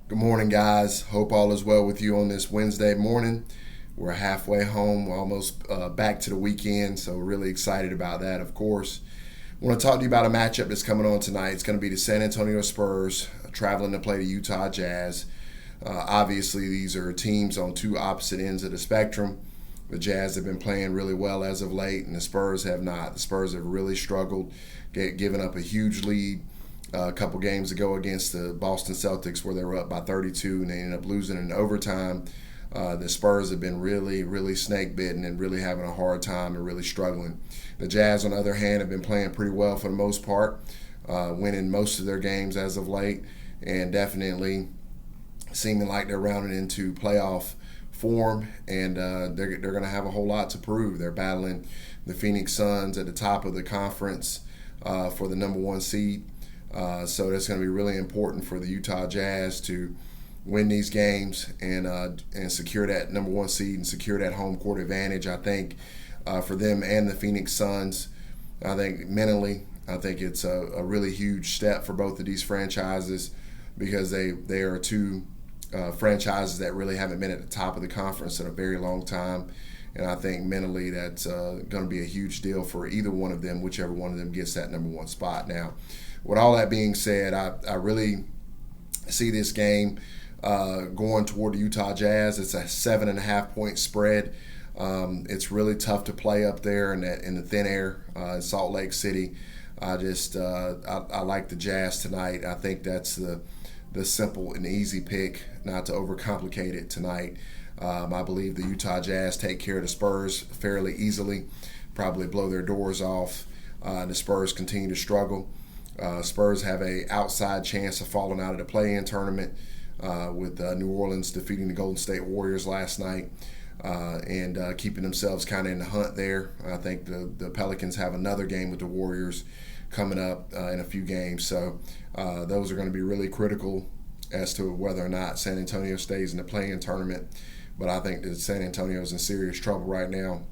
Good morning, guys. Hope all is well with you on this Wednesday morning. We're halfway home, we're almost back to the weekend, so really excited about that, of course. I want to talk to you about a matchup that's coming on tonight. It's going to be the San Antonio Spurs traveling to play the Utah Jazz. Obviously, these are teams on two opposite ends of the spectrum. The Jazz have been playing really well as of late, and the Spurs have not. The Spurs have really struggled, giving up a huge lead a couple games ago against the Boston Celtics where they were up by 32 and they ended up losing in overtime. The Spurs have been really snake bitten and really having a hard time and really struggling. The Jazz, on the other hand, have been playing pretty well for the most part, winning most of their games as of late, and definitely seeming like they're rounding into playoff form, and they're going to have a whole lot to prove. They're battling the Phoenix Suns at the top of the conference for the number one seed. So that's going to be really important for the Utah Jazz to win these games and secure that number one seed and secure that home court advantage. I think for them and the Phoenix Suns, I think mentally, I think it's a really huge step for both of these franchises because they are two franchises that really haven't been at the top of the conference in a very long time. And I think mentally that's going to be a huge deal for either one of them, whichever one of them gets that number one spot. Now, with all that being said, I really see this game going toward the Utah Jazz. It's a 7.5 point spread. It's really tough to play up there in the thin air in Salt Lake City. I like the Jazz tonight. I think that's the simple and easy pick, not to overcomplicate it tonight. I believe the Utah Jazz take care of the Spurs fairly easily, probably blow their doors off. The Spurs continue to struggle. Spurs have a outside chance of falling out of the play-in tournament with New Orleans defeating the Golden State Warriors last night and keeping themselves kind of in the hunt there. I think the Pelicans have another game with the Warriors coming up in a few games. So those are going to be really critical as to whether or not San Antonio stays in the play-in tournament. But I think that San Antonio's in serious trouble right now.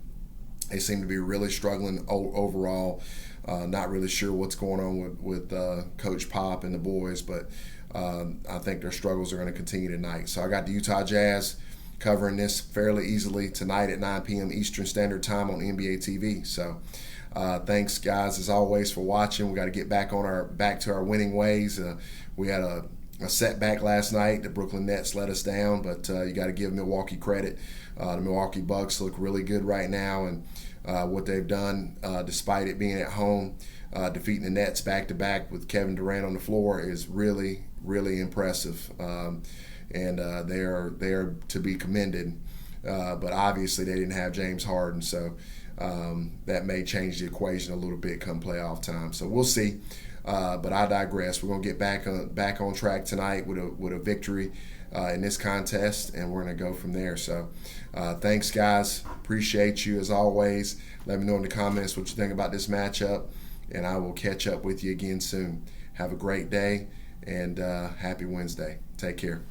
They seem to be really struggling overall. Not really sure what's going on with Coach Pop and the boys, but I think their struggles are going to continue tonight. So I got the Utah Jazz covering this fairly easily tonight at 9 p.m. Eastern Standard Time on NBA TV. So thanks, guys, as always, for watching. We got to get back to our winning ways. We had a setback last night. The Brooklyn Nets let us down, but you got to give Milwaukee credit. The Milwaukee Bucks look really good right now, and what they've done, despite it being at home, defeating the Nets back-to-back with Kevin Durant on the floor is really impressive, and they are to be commended. But obviously they didn't have James Harden, so that may change the equation a little bit come playoff time. So we'll see. But I digress. We're going to get back on track tonight with a victory in this contest, and we're going to go from there. So thanks, guys. Appreciate you as always. Let me know in the comments what you think about this matchup, and I will catch up with you again soon. Have a great day, and happy Wednesday. Take care.